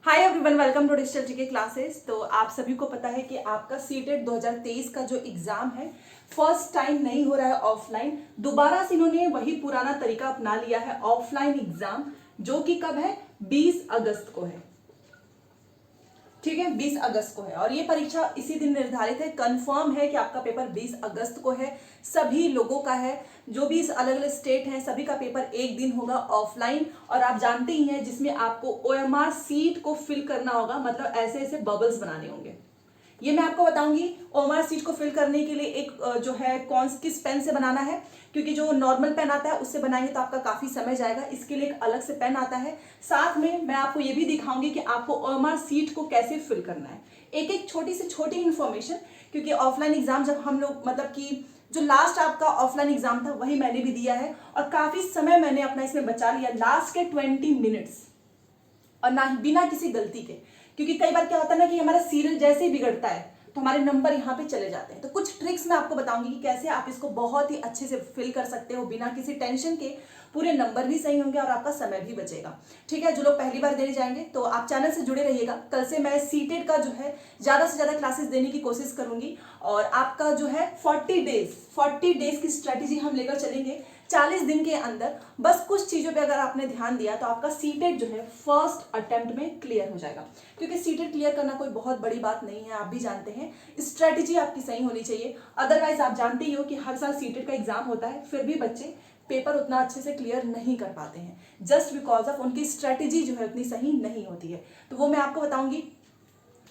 Hi everyone, welcome to digital GK classes. तो आप सभी को पता है कि आपका सीटेट 2023 का जो एग्जाम है फर्स्ट टाइम नहीं हो रहा है ऑफलाइन। दोबारा से इन्होंने वही पुराना तरीका अपना लिया है ऑफलाइन एग्जाम, जो कि कब है 20 अगस्त को है। ठीक है, 20 अगस्त को है और ये परीक्षा इसी दिन निर्धारित है। कंफर्म है कि आपका पेपर 20 अगस्त को है। सभी लोगों का है, जो भी इस अलग अलग स्टेट हैं सभी का पेपर एक दिन होगा ऑफलाइन। और आप जानते ही हैं जिसमें आपको ओएमआर सीट को फिल करना होगा, मतलब ऐसे ऐसे बबल्स बनाने होंगे। ये मैं आपको बताऊंगी। ओएमआर सीट को फिल करने के लिए एक जो है किस पेन से बनाना है, क्योंकि जो नॉर्मल पेन आता है उससे बनाएंगे तो आपका काफी समय जाएगा। इसके लिए एक अलग से पेन आता है। साथ में मैं आपको ये भी दिखाऊंगी कि आपको ओएमआर सीट को कैसे फिल करना है। एक एक छोटी से छोटी इंफॉर्मेशन, क्योंकि ऑफलाइन एग्जाम जब हम लोग मतलब कि जो लास्ट आपका ऑफलाइन एग्जाम था वही मैंने भी दिया है और काफी समय मैंने अपना इसमें बचा लिया, लास्ट के 20 मिनट्स, और ना ही बिना किसी गलती के। क्योंकि कई बार क्या होता है ना कि हमारा सीरियल जैसे ही बिगड़ता है तो हमारे नंबर यहाँ पे चले जाते हैं। तो कुछ ट्रिक्स मैं आपको बताऊंगी कि कैसे आप इसको बहुत ही अच्छे से फिल कर सकते हो बिना किसी टेंशन के। पूरे नंबर भी सही होंगे और आपका समय भी बचेगा। ठीक है, जो लोग पहली बार देने जाएंगे तो आप चैनल से जुड़े रहिएगा। कल से मैं सीटेट का जो है ज्यादा से ज्यादा क्लासेस देने की कोशिश करूंगी और आपका जो है 40 डेज की स्ट्रेटेजी हम लेकर चलेंगे। 40 दिन के अंदर बस कुछ चीजों पे अगर आपने ध्यान दिया तो आपका सीटेट जो है फर्स्ट अटेम्प्ट में क्लियर हो जाएगा। क्योंकि सीटेट क्लियर करना कोई बहुत बड़ी बात नहीं है, आप भी जानते हैं। स्ट्रेटेजी आपकी सही होनी चाहिए। अदरवाइज आप जानते ही हो कि हर साल सीटेट का एग्जाम होता है, फिर भी बच्चे पेपर उतना अच्छे से क्लियर नहीं कर पाते हैं, जस्ट बिकॉज ऑफ उनकी स्ट्रेटेजी जो है उतनी सही नहीं होती है। तो वो मैं आपको बताऊंगी।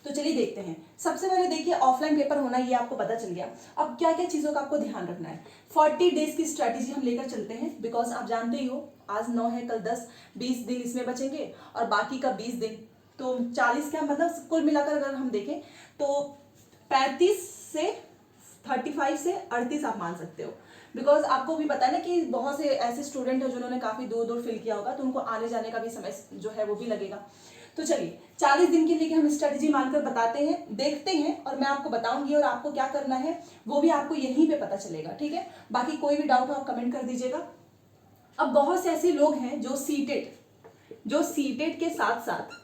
तो चलिए देखते हैं। सबसे पहले देखिए, ऑफलाइन पेपर होना ये आपको पता चल गया। अब क्या क्या चीजों का आपको ध्यान रखना है। 40 डेज की स्ट्रेटेजी हम लेकर चलते हैं, बिकॉज आप जानते ही हो आज 9 है, कल 10, 20 दिन इसमें बचेंगे और बाकी का 20 दिन, तो 40 क्या मतलब कुल मिलाकर अगर हम देखें तो 35 से 35 से 38 आप मान सकते हो। बिकॉज आपको भी पता है ना कि बहुत से ऐसे स्टूडेंट हैं जिन्होंने काफी दूर दूर फिल किया होगा, तो उनको आने जाने का भी समय जो है वो भी लगेगा। तो चलिए 40 दिन के लिए हम स्ट्रेटेजी मानकर बताते हैं, देखते हैं और मैं आपको बताऊंगी और आपको क्या करना है वो भी आपको यहीं पे पता चलेगा। ठीक है, बाकी कोई भी डाउट हो आप कमेंट कर दीजिएगा। अब बहुत से ऐसे लोग हैं जो सीटेट के साथ साथ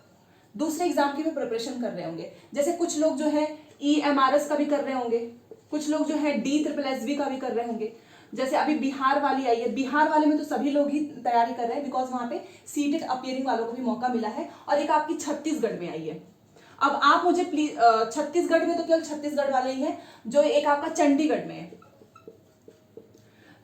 दूसरे एग्जाम की भी प्रिपरेशन कर रहे होंगे। जैसे कुछ लोग जो है EMRS का भी कर रहे होंगे, कुछ लोग जो है DSSSB का भी कर रहे होंगे। जैसे अभी बिहार वाली आई है, बिहार वाले में तो सभी लोग ही तैयारी कर रहे हैं, बिकॉज वहां पे सीटेट अपियरिंग वालों को भी मौका मिला है। और एक आपकी छत्तीसगढ़ में आई है। अब आप मुझे प्लीज, छत्तीसगढ़ में तो केवल छत्तीसगढ़ वाले ही हैं, जो एक आपका चंडीगढ़ में है।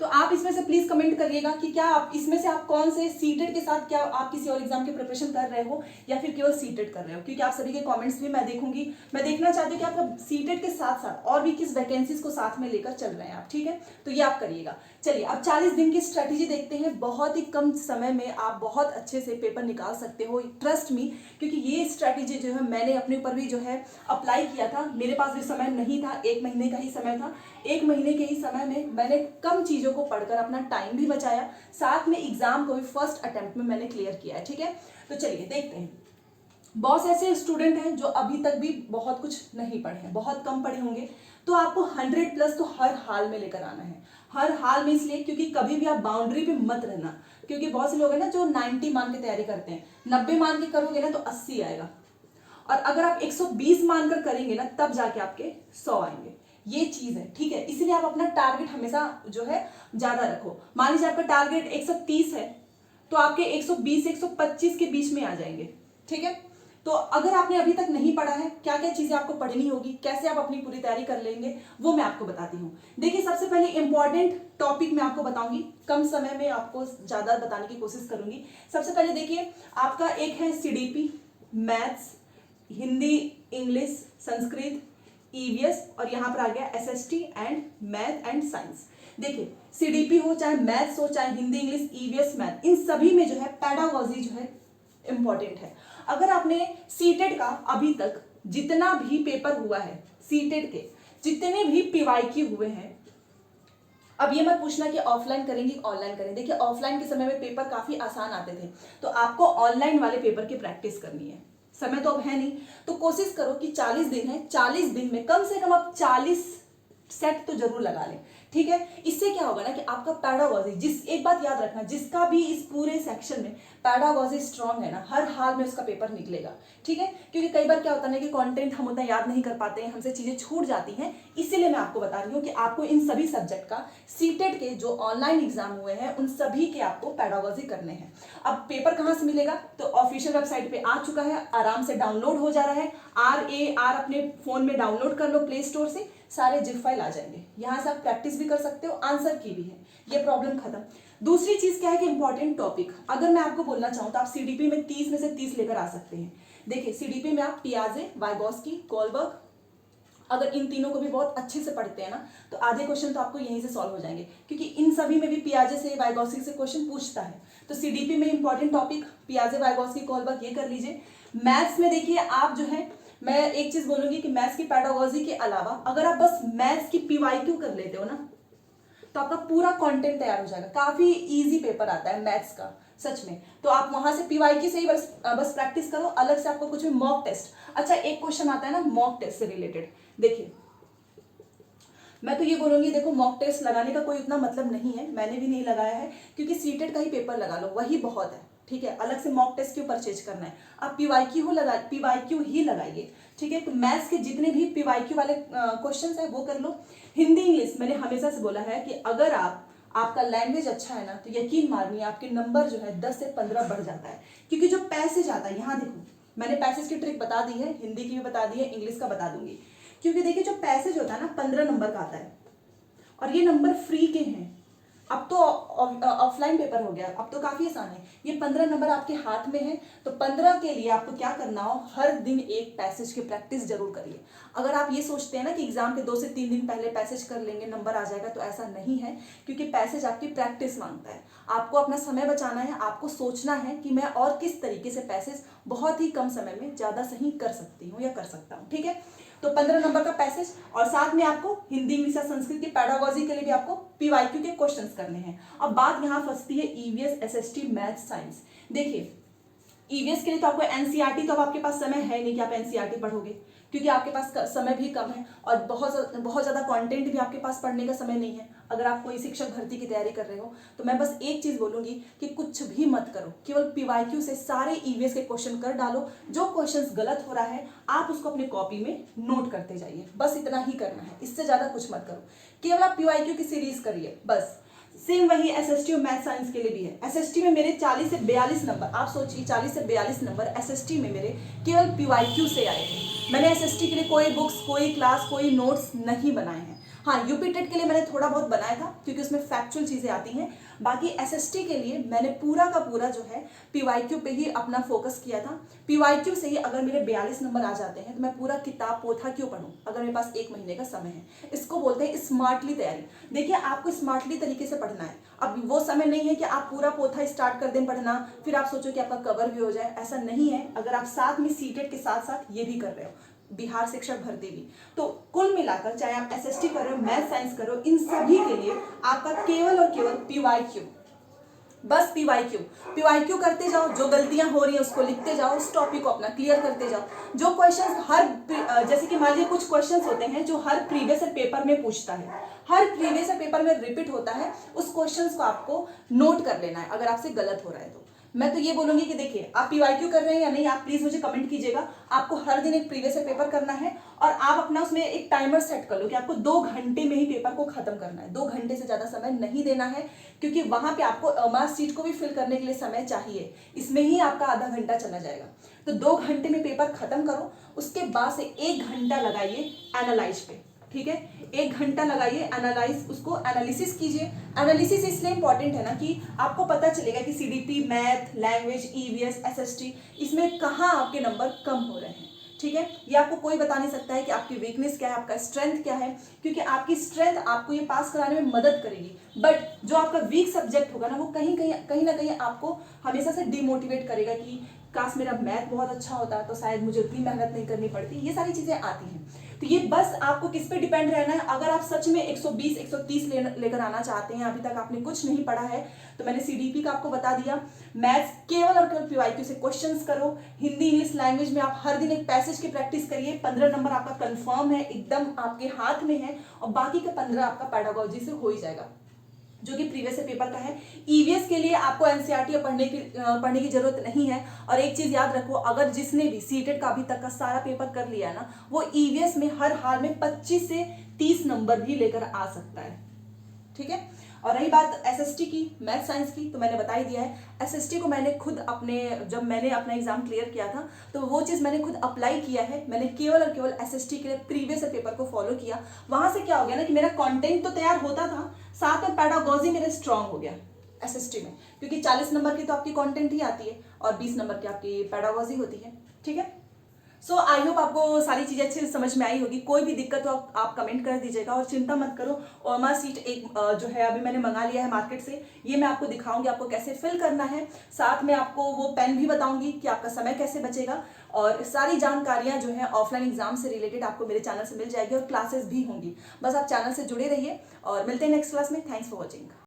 तो आप इसमें से प्लीज कमेंट करिएगा कि क्या आप इसमें से आप कौन से सीटेट के साथ, क्या आप किसी और एग्जाम की प्रिपरेशन कर रहे हो या फिर केवल सीटेट कर रहे हो। क्योंकि आप सभी के कमेंट्स भी मैं देखूंगी। मैं देखना चाहती हूँ कि आप सीटेट के साथ साथ और भी किस वैकेंसीज को साथ में लेकर चल रहे हैं आप। ठीक है, तो ये आप करिएगा। चलिए अब 40 दिन की स्ट्रेटेजी देखते हैं। बहुत ही कम समय में आप बहुत अच्छे से पेपर निकाल सकते हो, ट्रस्ट मी। क्योंकि ये स्ट्रेटेजी जो है मैंने अपने ऊपर भी जो है अप्लाई किया था। मेरे पास भी समय नहीं था, 1 महीने का ही समय था। 1 महीने के ही समय में मैंने कम चीजों को पढ़कर अपना टाइम भी बचाया, साथ में एग्जाम को भी फर्स्ट अटेम्प्ट में मैंने क्लियर किया है। ठीक है, तो चलिए देखते हैं। बहुत से ऐसे स्टूडेंट हैं जो अभी तक भी बहुत कुछ नहीं पढ़े हैं, बहुत कम पढ़े होंगे। तो आपको 100+ तो हर हाल में लेकर आना है। हर हाल में इसलिए क्योंकि कभी भी आप बाउंड्री पे मत रहना। क्योंकि बहुत से लोग हैं ना जो 90 मान के तैयारी करते हैं, 90 मान के करोगे ना तो 80 आएगा, और अगर आप 120 मानकर करेंगे ना तब जाके आपके 100 आएंगे। ये चीज है। ठीक है, इसलिए आप अपना टारगेट हमेशा जो है ज्यादा रखो। मान लीजिए आपका टारगेट 130 है तो आपके 120 125 के बीच में आ जाएंगे। ठीक है, तो अगर आपने अभी तक नहीं पढ़ा है, क्या क्या चीजें आपको पढ़नी होगी, कैसे आप अपनी पूरी तैयारी कर लेंगे, वो मैं आपको बताती हूँ। देखिए सबसे पहले इंपॉर्टेंट टॉपिक मैं आपको बताऊंगी, कम समय में आपको ज्यादा बताने की कोशिश करूंगी। सबसे पहले देखिए, आपका एक है CDP, maths, Hindi, English, Sanskrit, EVS, और यहां पर आ गया SST and math and science. देखिए CDP हो, चाहे मैथ्स हो, चाहे हिंदी, इंग्लिश, EVS, मैथ, इन सभी में जो है पेडागोजी जो है इंपॉर्टेंट है। अगर आपने सीटेट का अभी तक जितना भी पेपर हुआ है, सीटेट के जितने भी PYQ हुए हैं, अब ये मत पूछना कि ऑफलाइन करेंगे ऑनलाइन करें। देखिए ऑफलाइन के समय में पेपर काफी आसान आते थे, तो आपको ऑनलाइन वाले पेपर की प्रैक्टिस करनी है। समय तो अब है नहीं, तो कोशिश करो कि 40 दिन है, 40 दिन में कम से कम आप 40 सेट तो जरूर लगा लें। ठीक है। इससे क्या होगा ना कि आपका पैडागॉजी, जिस एक बात याद रखना, जिसका भी इस पूरे सेक्शन में पैडागॉजी स्ट्रांग है ना, हर हाल में उसका पेपर निकलेगा, ठीक है। क्योंकि कई बार क्या होता है ना कि कंटेंट हम उतना याद नहीं कर पाते हैं, हमसे चीजें छूट जाती हैं, इसीलिए मैं आपको बता रही हूँ कि आपको इन सभी सब्जेक्ट का सीटेट के जो ऑनलाइन एग्जाम हुए हैं उन सभी के आपको पैडागॉजी करने हैं। अब पेपर कहाँ से मिलेगा, तो ऑफिशियल वेबसाइट पे आ चुका है, आराम से डाउनलोड हो जा रहा है। RAR अपने फोन में डाउनलोड कर लो प्ले स्टोर से, सारे जिप फाइल आ जाएंगे, यहाँ से आप प्रैक्टिस भी कर सकते हो, आंसर की भी है, ये प्रॉब्लम खत्म। दूसरी चीज क्या है कि इंपॉर्टेंट टॉपिक, अगर मैं आपको बोलना चाहूँ तो आप सीडीपी में 30 में से 30 लेकर आ सकते हैं। देखिए सीडीपी में आप पियाजे, वाइगॉस्की, कोलबर्ग, अगर इन तीनों को भी बहुत अच्छे से पढ़ते हैं ना तो आधे क्वेश्चन तो आपको यहीं से सॉल्व हो जाएंगे, क्योंकि इन सभी में भी पियाजे से, वाइगॉस्की से क्वेश्चन पूछता है। तो सीडीपी में इंपॉर्टेंट टॉपिक पियाजे, वाइगॉस्की, कोलबर्ग, ये कर लीजिए। मैथ्स में देखिए आप जो है, मैं एक चीज बोलूंगी कि मैथ्स की पैडागॉजी के अलावा अगर आप बस मैथ्स की पीवाईक्यू कर लेते हो ना तो आपका पूरा कंटेंट तैयार हो जाएगा। काफी इजी पेपर आता है मैथ्स का, सच में। तो आप वहां से पीवाईक्यू से ही बस प्रैक्टिस करो, अलग से आपको कुछ भी मॉक टेस्ट। अच्छा एक क्वेश्चन आता है ना मॉक टेस्ट से रिलेटेड, देखिए मैं तो ये बोलूंगी, देखो मॉक टेस्ट लगाने का कोई उतना मतलब नहीं है, मैंने भी नहीं लगाया है, क्योंकि सीटेट का ही पेपर लगा लो, वही बहुत है, ठीक है। अलग से मॉक टेस्ट क्यों परचेज करना है, आप पीवाईक्यू ही लगाइए, ठीक है। तो मैथ्स के जितने भी पीवाईक्यू वाले क्वेश्चंस है वो कर लो। हिंदी इंग्लिश मैंने हमेशा से बोला है कि अगर आपका लैंग्वेज अच्छा है ना तो यकीन मानिए आपके नंबर जो है 10 से 15 बढ़ जाता है, क्योंकि जो पैसेज आता है, यहाँ देखो मैंने पैसेज की ट्रिक बता दी है, हिंदी की भी बता दी है, इंग्लिश का बता दूंगी। क्योंकि देखिए जो पैसेज होता है ना 15 नंबर का आता है, और ये नंबर फ्री के हैं। अब तो ऑफलाइन पेपर हो गया, अब तो काफी आसान है, ये 15 नंबर आपके हाथ में है। तो 15 के लिए आपको क्या करना हो, हर दिन एक पैसेज की प्रैक्टिस जरूर करिए। अगर आप ये सोचते हैं ना कि एग्जाम के 2 से 3 दिन पहले पैसेज कर लेंगे नंबर आ जाएगा, तो ऐसा नहीं है, क्योंकि पैसेज आपकी प्रैक्टिस मांगता है। आपको अपना समय बचाना है, आपको सोचना है कि मैं और किस तरीके से पैसेज बहुत ही कम समय में ज्यादा सही कर सकती हूँ या कर सकता हूँ, ठीक है। तो 15 नंबर का पैसेज, और साथ में आपको हिंदी, इंग्लिश, संस्कृत की पैडागॉजी के लिए भी आपको पीवाईक्यू के क्वेश्चंस करने हैं। अब बात यहाँ फंसती है ईवीएस, एसएसटी, मैथ, साइंस। देखिए ईवीएस के लिए तो आपको एनसीईआरटी, तो अब आपके पास समय है नहीं कि आप एनसीईआरटी पढ़ोगे, क्योंकि आपके पास समय भी कम है और बहुत ज़्यादा कंटेंट भी आपके पास पढ़ने का समय नहीं है। अगर आप कोई शिक्षक भर्ती की तैयारी कर रहे हो तो मैं बस एक चीज़ बोलूंगी कि कुछ भी मत करो, केवल पीवाईक्यू से सारे ईवीएस के क्वेश्चन कर डालो। जो क्वेश्चंस गलत हो रहा है आप उसको अपने कॉपी में नोट करते जाइए, बस इतना ही करना है, इससे ज़्यादा कुछ मत करो। केवल आप पीवाईक्यू की सीरीज करिए बस। सेम वही एसएसटी और मैथ साइंस के लिए भी है। एसएसटी में मेरे 40 से 42 नंबर, आप सोचिए 40 से 42 नंबर एसएसटी में मेरे केवल पीवाईक्यू से आए थे। मैंने एसएसटी के लिए कोई बुक्स, कोई क्लास, कोई नोट्स नहीं बनाए हैं। हाँ यूपी टेट के लिए मैंने थोड़ा बहुत बनाया था, क्योंकि उसमें फैक्चुअल चीज़ें आती हैं। बाकी एसएसटी के लिए मैंने पूरा का पूरा जो है पीवाईक्यू पे ही अपना फोकस किया था। पीवाईक्यू से ही अगर मेरे 42 नंबर आ जाते हैं तो मैं पूरा किताब पोथा क्यों पढूं, अगर मेरे पास 1 महीने का समय है। इसको बोलते हैं स्मार्टली तैयारी। देखिए आपको स्मार्टली तरीके से पढ़ना है। अब वो समय नहीं है कि आप पूरा पोथा स्टार्ट कर दें पढ़ना, फिर आप सोचो कि आपका कवर भी हो जाए, ऐसा नहीं है। अगर आप साथ में सीटेट के साथ साथ ये भी कर रहे हो, बिहार शिक्षक भर्ती भी, तो कुल मिलाकर चाहे आप एसएसटी कर रहे हो, मैथ साइंस कर रहे हो, इन सभी के लिए आपका केवल और केवल पीवाईक्यू, बस पीवाईक्यू करते जाओ। जो गलतियां हो रही है उसको लिखते जाओ, उस टॉपिक को अपना क्लियर करते जाओ। जो क्वेश्चंस जैसे कि मान लीजिए कुछ क्वेश्चंस होते हैं जो हर प्रीवियस पेपर में पूछता है, हर प्रीवियस पेपर में रिपीट होता है, उस क्वेश्चंस को आपको नोट कर लेना है अगर आपसे गलत हो रहा है तो। मैं तो ये बोलूंगी कि देखिए आप पीवाईक्यू कर रहे हैं या नहीं, आप प्लीज मुझे कमेंट कीजिएगा। आपको हर दिन एक प्रीवियस पेपर करना है, और आप अपना उसमें एक टाइमर सेट कर लो कि आपको 2 घंटे में ही पेपर को खत्म करना है। 2 घंटे से ज्यादा समय नहीं देना है, क्योंकि वहां पे आपको मार्कशीट को भी फिल करने के लिए समय चाहिए, इसमें ही आपका आधा घंटा चला जाएगा। तो 2 घंटे में पेपर खत्म करो, उसके बाद से 1 घंटा लगाइए एनालाइज पे, ठीक है। 1 घंटा लगाइए एनालाइज, उसको एनालिसिस कीजिए। एनालिसिस इसलिए इंपॉर्टेंट है ना कि आपको पता चलेगा कि CDP, math, language, EVS, SST, इसमें कहाँ आपके नंबर कम हो रहे हैं, ठीक है। ये आपको कोई बता नहीं सकता है कि आपकी वीकनेस क्या है, आपका स्ट्रेंथ क्या है, क्योंकि आपकी स्ट्रेंथ आपको ये पास कराने में मदद करेगी, बट जो आपका वीक सब्जेक्ट होगा ना वो कहीं ना कहीं आपको हमेशा से डिमोटिवेट करेगा कि काश मेरा मैथ बहुत अच्छा होता तो शायद मुझे उतनी मेहनत नहीं करनी पड़ती, ये सारी चीज़ें आती हैं। तो ये बस आपको किस पे डिपेंड रहना है। अगर आप सच में 120 130 लेकर आना चाहते हैं, अभी तक आपने कुछ नहीं पढ़ा है, तो मैंने सीडीपी का आपको बता दिया। मैथ्स केवल और केवल पीवाईक्यू से क्वेश्चंस करो। हिंदी इंग्लिश लैंग्वेज में आप हर दिन एक पैसेज की प्रैक्टिस करिए। 15 नंबर आपका कंफर्म है, एकदम आपके हाथ में है, और बाकी का 15 आपका पेडागोजी से हो ही जाएगा, जो कि प्रीवियस पेपर का है। ईवीएस के लिए आपको एनसीईआरटी पढ़ने की जरूरत नहीं है। और एक चीज याद रखो, अगर जिसने भी सीटेट का अभी तक का सारा पेपर कर लिया है ना, वो ईवीएस में हर हाल में 25 से 30 नंबर भी लेकर आ सकता है, ठीक है। और रही बात एसएसटी की, मैथ साइंस की, तो मैंने बता ही दिया है। एसएसटी को मैंने खुद जब मैंने अपना एग्जाम क्लियर किया था, तो वो चीज़ मैंने खुद अप्लाई किया है। मैंने केवल और केवल एसएसटी के लिए प्रीवियस पेपर को फॉलो किया। वहां से क्या हो गया ना कि मेरा कंटेंट तो तैयार होता था, साथ में पेडागोजी मेरे स्ट्रांग हो गया एसएसटी में, क्योंकि 40 नंबर की तो आपकी कंटेंट ही आती है और 20 नंबर की आपकी पेडागोजी होती है, ठीक है। सो आई होप आपको सारी चीज़ें अच्छे से समझ में आई होगी। कोई भी दिक्कत हो आप कमेंट कर दीजिएगा, और चिंता मत करो। ओमा सीट एक जो है अभी मैंने मंगा लिया है मार्केट से, ये मैं आपको दिखाऊंगी आपको कैसे फिल करना है। साथ में आपको वो पेन भी बताऊंगी कि आपका समय कैसे बचेगा, और सारी जानकारियां जो है ऑफलाइन एग्जाम से रिलेटेड आपको मेरे चैनल से मिल जाएगी, और क्लासेस भी होंगी। बस आप चैनल से जुड़े रहिए, और मिलते हैं नेक्स्ट क्लास में। Thanks for watching.